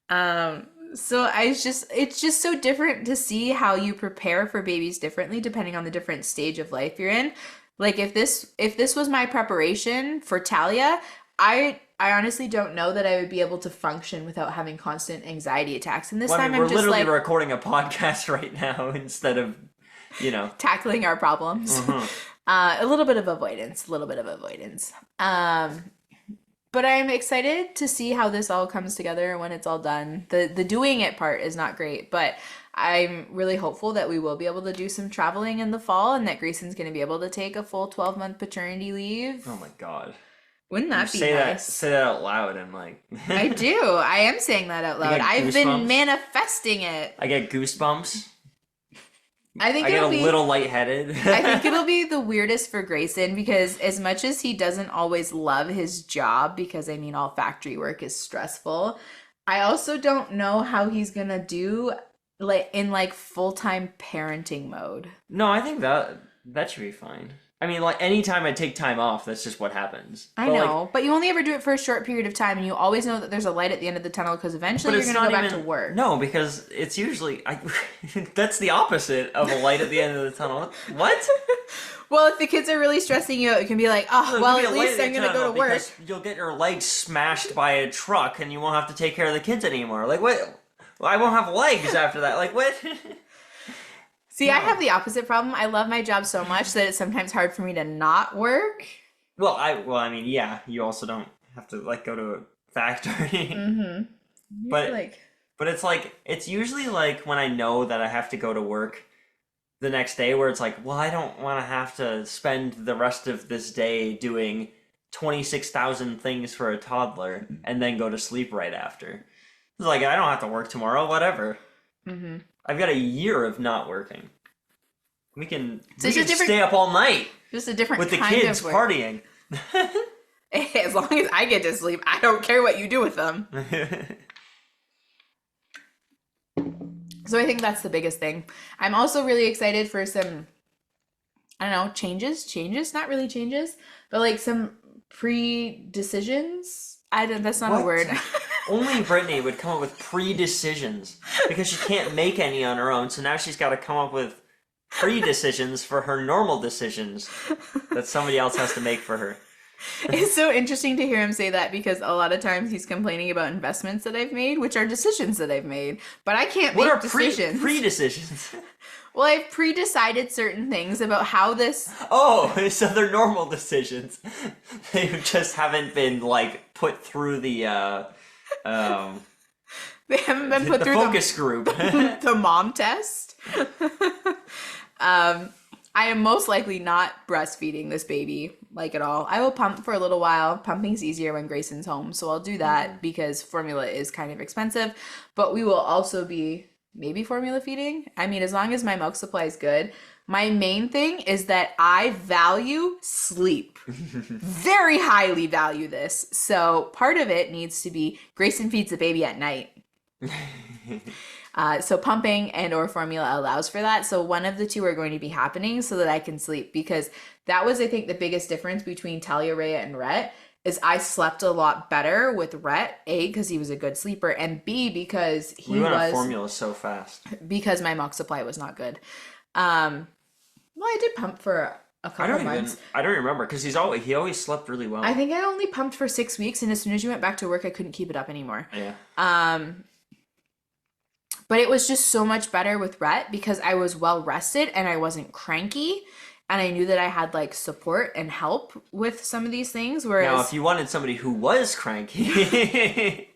So it's just so different to see how you prepare for babies differently depending on the different stage of life you're in. Like if this was my preparation for Thalia, I honestly don't know that I would be able to function without having constant anxiety attacks. And this time we're I'm just literally like recording a podcast right now instead of, tackling our problems. A little bit of avoidance. But I'm excited to see how this all comes together when it's all done. The doing it part is not great, but I'm really hopeful that we will be able to do some traveling in the fall and that Grayson's going to be able to take a full 12-month paternity leave. Oh my God. Wouldn't that be say nice? Say that out loud and like... I do. I am saying that out loud. I've been manifesting it. I get goosebumps. I get a little lightheaded. I think it'll be the weirdest for Grayson because as much as he doesn't always love his job, because I mean, all factory work is stressful, I also don't know how he's going to do in full-time parenting mode. No, I think that should be fine. I mean, like, anytime I take time off, that's just what happens. I know, but you only ever do it for a short period of time, and you always know that there's a light at the end of the tunnel because eventually you're going to go back to work. No, because it's usually... that's the opposite of a light at the end of the tunnel. What? Well, if the kids are really stressing you out, it can be like, at least I'm going to go to work. You'll get your legs smashed by a truck, and you won't have to take care of the kids anymore. Like, what? Well, I won't have legs after that. Like, what? See, no. I have the opposite problem. I love my job so much that it's sometimes hard for me to not work. Well, I mean, yeah, you also don't have to go to a factory. Mm-hmm. But it's it's usually when I know that I have to go to work the next day, where it's well, I don't want to have to spend the rest of this day doing 26,000 things for a toddler and then go to sleep right after. It's I don't have to work tomorrow, whatever. Mm-hmm. I've got a year of not working. We can stay up all night. Just a different with the kind kids of work. Partying. As long as I get to sleep, I don't care what you do with them. So I think that's the biggest thing. I'm also really excited for some, I don't know, changes, not really changes, but some pre-decisions. That's not a word. Only Brittany would come up with pre-decisions because she can't make any on her own. So now she's got to come up with pre-decisions for her normal decisions that somebody else has to make for her. It's so interesting to hear him say that because a lot of times he's complaining about investments that I've made, which are decisions that I've made, but I can't make decisions. What are pre-decisions? Well, I've pre-decided certain things about how this... Oh, so they're normal decisions. They just haven't been, put through the, They haven't been put through the focus group. The mom test. I am most likely not breastfeeding this baby, at all. I will pump for a little while. Pumping's easier when Grayson's home, so I'll do that because formula is kind of expensive. But we will also be maybe formula feeding. I mean, as long as my milk supply is good. My main thing is that I value sleep. Very highly value this. So part of it needs to be Grayson feeds the baby at night. So pumping and or formula allows for that. So one of the two are going to be happening so that I can sleep, because that was, I think, the biggest difference between Thalia, Raiyah, and Rhett is I slept a lot better with Rhett, A, because he was a good sleeper, and B, because we went on formula so fast. Because my milk supply was not good. Well, I did pump for a couple of months. I don't remember because he always slept really well. I think I only pumped for 6 weeks, and as soon as you went back to work, I couldn't keep it up anymore. Yeah. But it was just so much better with Rhett because I was well rested and I wasn't cranky, and I knew that I had support and help with some of these things. Whereas, now, if you wanted somebody who was cranky,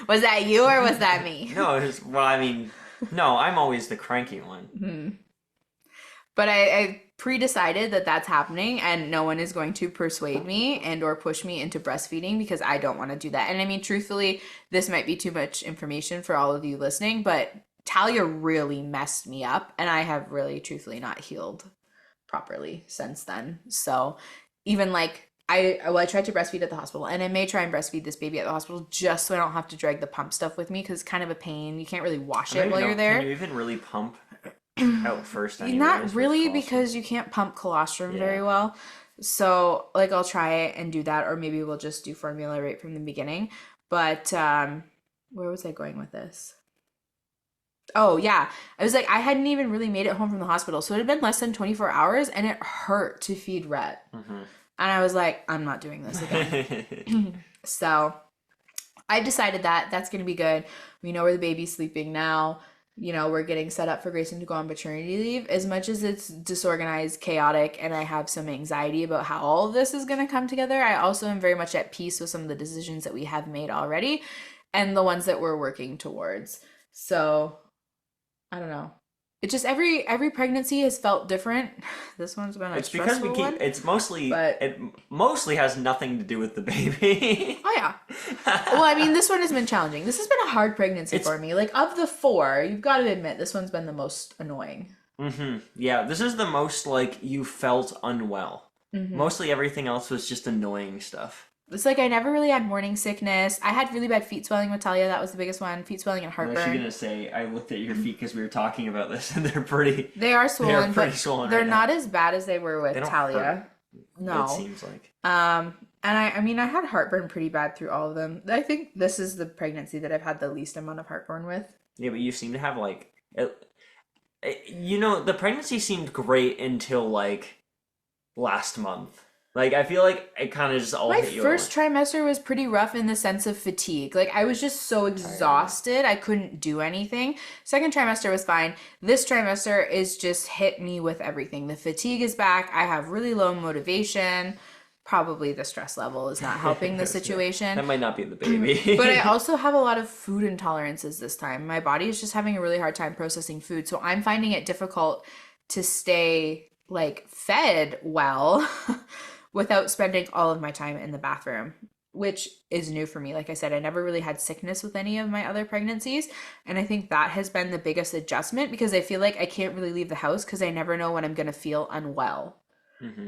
was that you or was that me? No, no, I'm always the cranky one. Mm-hmm. But I pre-decided that that's happening, and no one is going to persuade me and or push me into breastfeeding because I don't want to do that. And I mean, truthfully, this might be too much information for all of you listening, but Thalia really messed me up, and I have really truthfully not healed properly since then. So even I tried to breastfeed at the hospital, and I may try and breastfeed this baby at the hospital just so I don't have to drag the pump stuff with me because it's kind of a pain. You can't really wash it while you're there. Can you even really pump out first anyways? Not really, because you can't pump colostrum very well. So, like, I'll try it and do that, or maybe we'll just do formula right from the beginning. But where was I going with this? Oh, yeah. I was like, I hadn't even really made it home from the hospital. So it had been less than 24 hours, and it hurt to feed Rhett. Mm-hmm. And I was like, I'm not doing this again. So I decided that that's going to be good. We know where the baby's sleeping now. You know, we're getting set up for Grayson to go on maternity leave. As much as it's disorganized, chaotic, and I have some anxiety about how all of this is going to come together, I also am very much at peace with some of the decisions that we have made already and the ones that we're working towards. So, I don't know. It just every pregnancy has felt different. This one's been a stressful one. It's mostly it mostly has nothing to do with the baby. Oh yeah. Well, I mean, this one has been challenging. This has been a hard pregnancy for me. Like, of the 4, you've got to admit this one's been the most annoying. Mm-hmm. Yeah, this is the most like you felt unwell. Mm-hmm. Mostly everything else was just annoying stuff. It's like I never really had morning sickness. I had really bad feet swelling with Thalia. That was the biggest one. Feet swelling and heartburn. I was actually going to say, I looked at your feet because we were talking about this, and they're pretty... They are swollen, they're right not now. As bad as they were with Thalia. Hurt. No. It seems like. And I mean, I had heartburn pretty bad through all of them. I think this is the pregnancy that I've had the least amount of heartburn with. Yeah, but you seem to have, like... you know, the pregnancy seemed great until, like, last month. Like, I feel like it kind of just all hit you. My first trimester was pretty rough in the sense of fatigue. Like, I was just so exhausted, I couldn't do anything. Second trimester was fine. This trimester is just hit me with everything. The fatigue is back. I have really low motivation. Probably the stress level is not helping the situation. That might not be the baby. But I also have a lot of food intolerances this time. My body is just having a really hard time processing food. So I'm finding it difficult to stay, like, fed well without spending all of my time in the bathroom, which is new for me. Like I said, I never really had sickness with any of my other pregnancies. And I think that has been the biggest adjustment because I feel like I can't really leave the house because I never know when I'm going to feel unwell,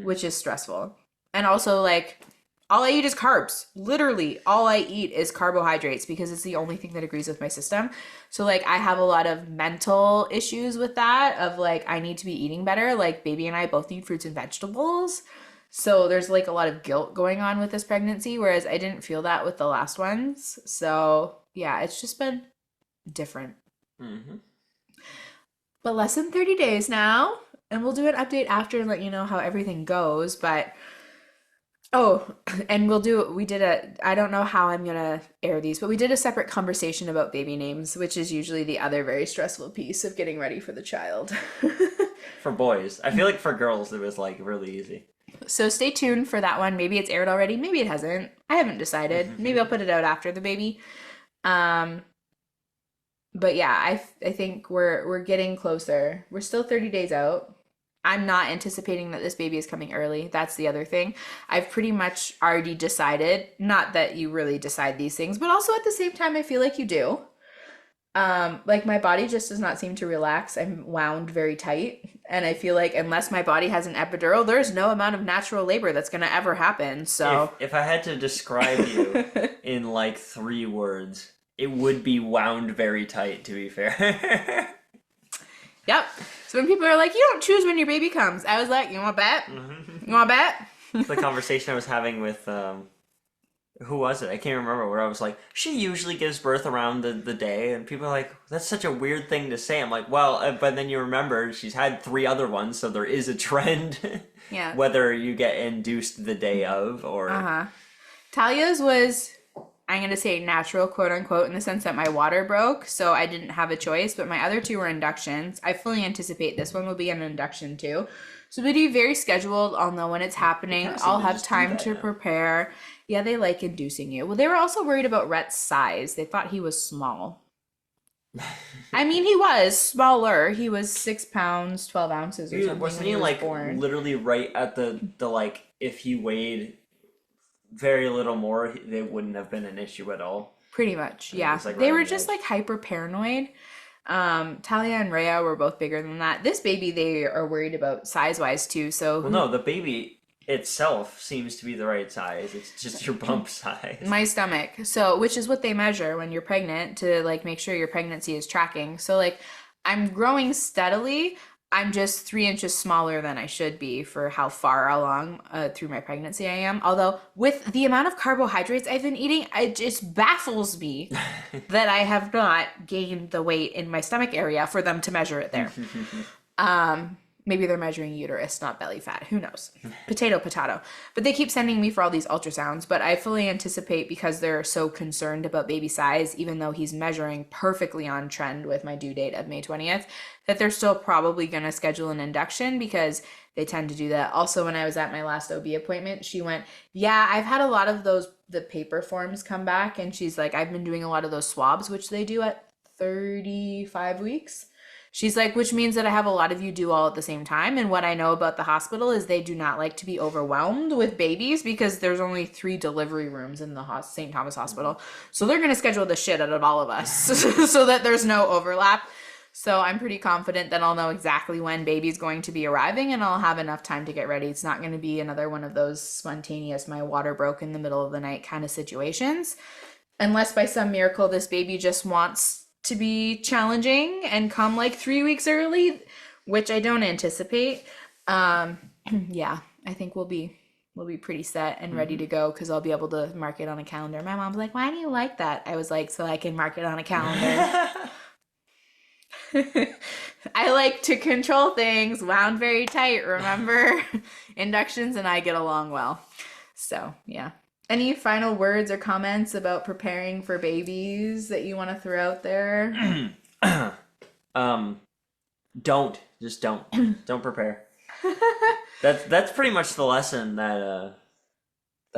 which is stressful. And also, like, all I eat is carbs. Literally, all I eat is carbohydrates because it's the only thing that agrees with my system. So, like, I have a lot of mental issues with that of, like, I need to be eating better. Like, baby and I both need fruits and vegetables. So there's, like, a lot of guilt going on with this pregnancy, whereas I didn't feel that with the last ones. So, yeah, it's just been different. Mm-hmm. But less than 30 days now, and we'll do an update after and let you know how everything goes. But, oh, and I don't know how I'm going to air these, but we did a separate conversation about baby names, which is usually the other very stressful piece of getting ready for the child. For boys. I feel like for girls, it was, like, really easy. So stay tuned for that one. Maybe it's aired already. Maybe it hasn't. I haven't decided. Maybe I'll put it out after the baby. But yeah, I think we're getting closer. We're still 30 days out. I'm not anticipating that this baby is coming early. That's the other thing. I've pretty much already decided, not that you really decide these things, but also at the same time, I feel like you do. Like, my body just does not seem to relax. I'm wound very tight. And I feel like unless my body has an epidural, there's no amount of natural labor that's going to ever happen. So if I had to describe you in, like, 3 words, it would be wound very tight, to be fair. Yep. So when people are like, you don't choose when your baby comes, I was like, you want to bet? You want to bet? It's the conversation I was having with, who was it? I can't remember, where I was like, she usually gives birth around the day, and people are like, that's such a weird thing to say. I'm like, well, but then you remember she's had 3 other ones, so there is a trend. Yeah. Whether you get induced the day of or... Thalia's was, I'm going to say natural, quote unquote, in the sense that my water broke, so I didn't have a choice, but my other 2 were inductions. I fully anticipate this one will be an induction too. So it'll be very scheduled. I'll know when it's happening. I'll have time to prepare. Yeah, they like inducing you. Well, they were also worried about Rhett's size. They thought he was small. I mean, he was smaller. He was 6 pounds, 12 ounces or something. Wasn't he like literally right at the like, if he weighed very little more, it wouldn't have been an issue at all? Pretty much, yeah. Like they were just like hyper paranoid. Thalia and Raiyah were both bigger than that. This baby, they are worried about size-wise too. So well, no, the baby itself seems to be the right size. It's just your bump size. My stomach. So, which is what they measure when you're pregnant to like make sure your pregnancy is tracking. So like I'm growing steadily. I'm just 3 inches smaller than I should be for how far along through my pregnancy I am. Although with the amount of carbohydrates I've been eating, it just baffles me that I have not gained the weight in my stomach area for them to measure it there. Maybe they're measuring uterus, not belly fat. Who knows? Potato. But they keep sending me for all these ultrasounds. But I fully anticipate, because they're so concerned about baby size, even though he's measuring perfectly on trend with my due date of May 20th, that they're still probably going to schedule an induction, because they tend to do that. Also, when I was at my last OB appointment, she went, yeah, I've had a lot of the paper forms come back. And she's like, I've been doing a lot of those swabs, which they do at 35 weeks. She's like, which means that I have a lot of you do all at the same time. And what I know about the hospital is they do not like to be overwhelmed with babies, because there's only 3 delivery rooms in the St. Thomas Hospital. So they're going to schedule the shit out of all of us so that there's no overlap. So I'm pretty confident that I'll know exactly when baby's going to be arriving, and I'll have enough time to get ready. It's not going to be another one of those spontaneous, my water broke in the middle of the night kind of situations. Unless by some miracle this baby just wants to be challenging and come like 3 weeks early, which I don't anticipate. Yeah, I think we'll be pretty set and ready to go, because I'll be able to mark it on a calendar. My mom's like, why do you like that? I was like, so I can mark it on a calendar. I like to control things wound very tight, remember? Inductions and I get along well. So yeah. Any final words or comments about preparing for babies that you want to throw out there? Don't prepare. That's pretty much the lesson that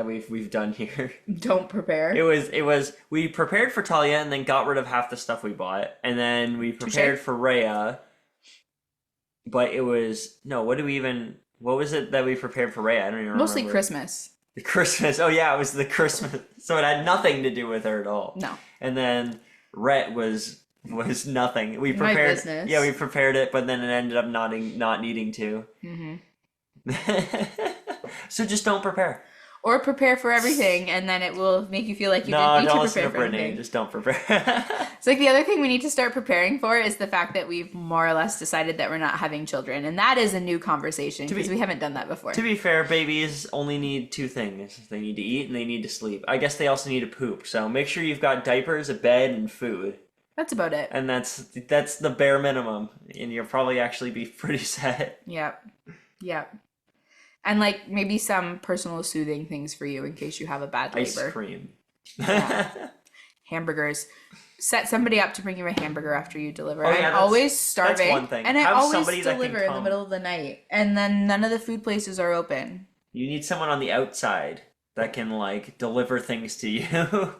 we've done here. Don't prepare. It was we prepared for Thalia and then got rid of half the stuff we bought, and then we prepared for Raiyah. But it was what was it that we prepared for Raiyah? I don't even remember. Mostly Christmas. The Christmas. Oh yeah, it was the Christmas. So it had nothing to do with her at all. No. And then Rhett was nothing. We prepared. My business. Yeah, we prepared it, but then it ended up not needing to. So just don't prepare. Or prepare for everything, and then it will make you feel like you didn't need to prepare for anything. Just don't prepare. It's like the other thing we need to start preparing for is the fact that we've more or less decided that we're not having children. And that is a new conversation, because we haven't done that before. To be fair, babies only need 2 things. They need to eat and they need to sleep. I guess they also need to poop. So make sure you've got diapers, a bed, and food. That's about it. And that's the bare minimum. And you'll probably actually be pretty set. Yep. And like maybe some personal soothing things for you in case you have a bad labor. Ice cream. Yeah. Hamburgers. Set somebody up to bring you a hamburger after you deliver. Oh, yeah, I'm always starving. That's one thing. And I have always somebody deliver in the middle of the night. And then none of the food places are open. You need someone on the outside that can like deliver things to you.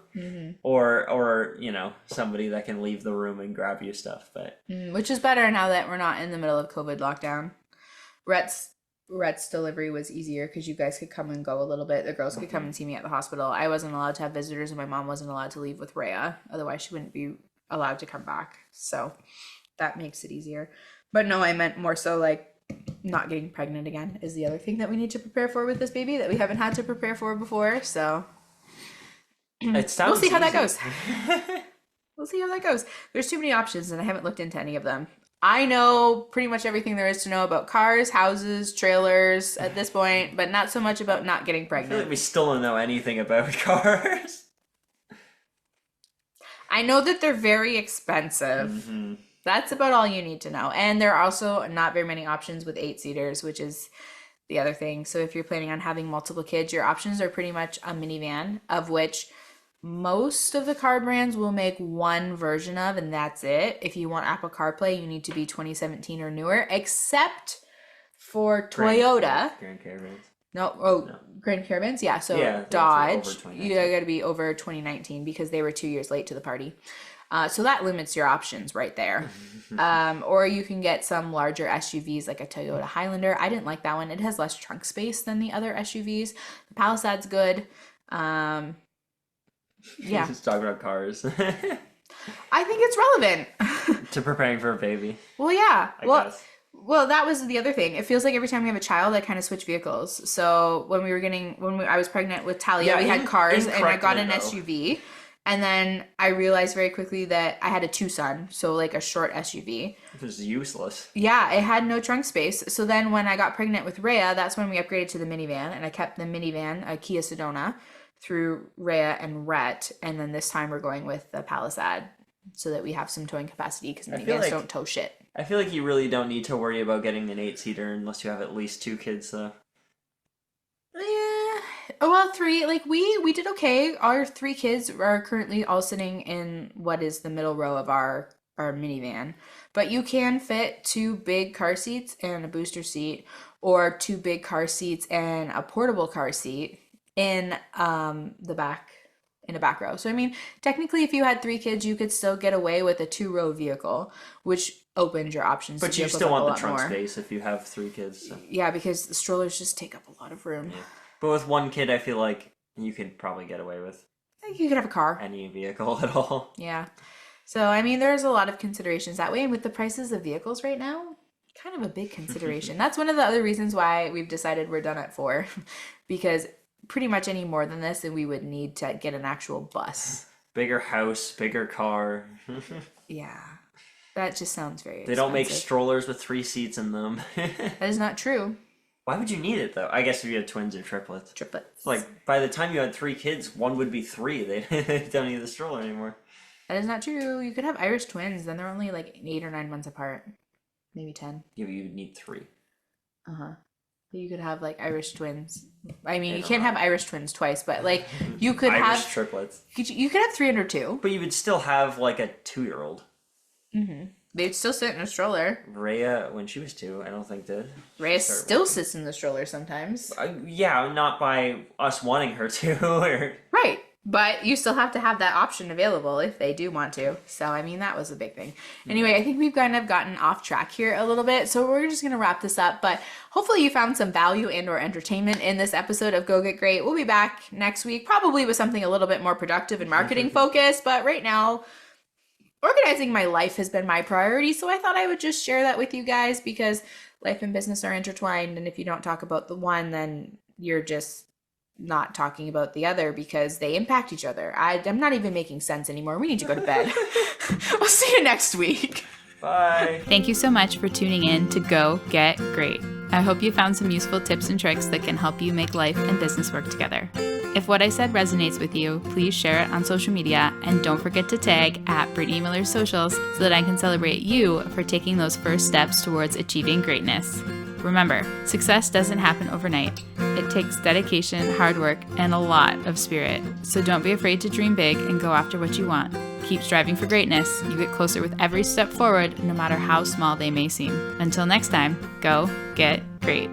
Or somebody that can leave the room and grab you stuff. But which is better now that we're not in the middle of COVID lockdown. Rhett's delivery was easier because you guys could come and go a little bit. The girls could come and see me at the hospital. I wasn't allowed to have visitors, and my mom wasn't allowed to leave with Raiyah. Otherwise, she wouldn't be allowed to come back. So that makes it easier. But no, I meant more so like not getting pregnant again is the other thing that we need to prepare for with this baby that we haven't had to prepare for before. So it sounds we'll see how that easy. goes. We'll see how that goes. There's too many options, and I haven't looked into any of them. I know pretty much everything there is to know about cars, houses, trailers at this point, but not so much about not getting I pregnant. feel like we still don't know anything about cars. I know that they're very expensive. That's about all you need to know. And there are also not very many options with 8-seaters, which is the other thing. So if you're planning on having multiple kids, your options are pretty much a minivan, of which most of the car brands will make one version of, and that's it. If you want Apple CarPlay, you need to be 2017 or newer, except for Toyota. Grand Caravans. No. Grand Caravans? Yeah, so Yeah, Dodge, over you got to be over 2019 because they were 2 years late to the party. So that limits your options right there. Or you can get some larger SUVs like a Toyota Highlander. I didn't like that one. It has less trunk space than the other SUVs. The Palisade's good. Yeah. Just talking about cars. I think it's relevant. To preparing for a baby. Well, yeah. I guess. Well, that was the other thing. It feels like every time we have a child, I kind of switch vehicles. So when I was pregnant with Thalia, we had cars, and I got an SUV. And then I realized very quickly that I had a Tucson, so like a short SUV. It was useless. Yeah, it had no trunk space. So then when I got pregnant with Raiyah, that's when we upgraded to the minivan, and I kept the minivan, a Kia Sedona, through Raiyah and Rhett. And then this time we're going with the Palisade so that we have some towing capacity because minivans don't tow shit. I feel like you really don't need to worry about getting an 8-seater unless you have at least 2 kids, though. Yeah. Oh, well, 3. Like, we did okay. Our 3 kids are currently all sitting in what is the middle row of our minivan. But you can fit 2 big car seats and a booster seat, or 2 big car seats and a portable car seat in the back, in a back row. So, I mean, technically, if you had 3 kids, you could still get away with a 2-row vehicle, which opens your options. But you still want the trunk space if you have 3 kids. So. Yeah, because the strollers just take up a lot of room. Yeah. But with 1 kid, I feel like you could probably get away with. I think you could have a car. Any vehicle at all. Yeah. So, I mean, there's a lot of considerations that way. And with the prices of vehicles right now, kind of a big consideration. That's one of the other reasons why we've decided we're done at 4. Because pretty much any more than this, and we would need to get an actual bus. Bigger house, bigger car. Yeah. That just sounds very They don't make strollers with 3 seats in them. That is not true. Why would you need it, though? I guess if you had twins or triplets. Triplets. Like, by the time you had 3 kids, one would be 3. They don't need the stroller anymore. That is not true. You could have Irish twins, then they're only like 8 or 9 months apart. Maybe 10. Yeah, but you would need 3. Uh-huh. But you could have like Irish twins. I mean, you can't have Irish twins twice, but like you could Irish triplets. You could have 3 under 2. But you would still have like a 2-year-old. Mm-hmm. They'd still sit in a stroller. Raiyah, when she was 2, I don't think did. Raiyah still sits in the stroller sometimes. Yeah, not by us wanting her to. Or... Right. But you still have to have that option available if they do want to. So, I mean, that was a big thing. Anyway, I think we've kind of gotten off track here a little bit. So we're just going to wrap this up. But hopefully you found some value and or entertainment in this episode of Go Get Great. We'll be back next week, probably with something a little bit more productive and marketing focused. But right now, organizing my life has been my priority. So I thought I would just share that with you guys because life and business are intertwined. And if you don't talk about the one, then you're just not talking about the other because they impact each other. I'm not even making sense anymore. We need to go to bed. We'll see you next week. Bye. Thank you so much for tuning in to Go Get Great. I hope you found some useful tips and tricks that can help you make life and business work together. If what I said resonates with you, please share it on social media and don't forget to tag at Brittany Miller Socials so that I can celebrate you for taking those first steps towards achieving greatness. Remember, success doesn't happen overnight. It takes dedication, hard work, and a lot of spirit. So don't be afraid to dream big and go after what you want. Keep striving for greatness. You get closer with every step forward, no matter how small they may seem. Until next time, go get great.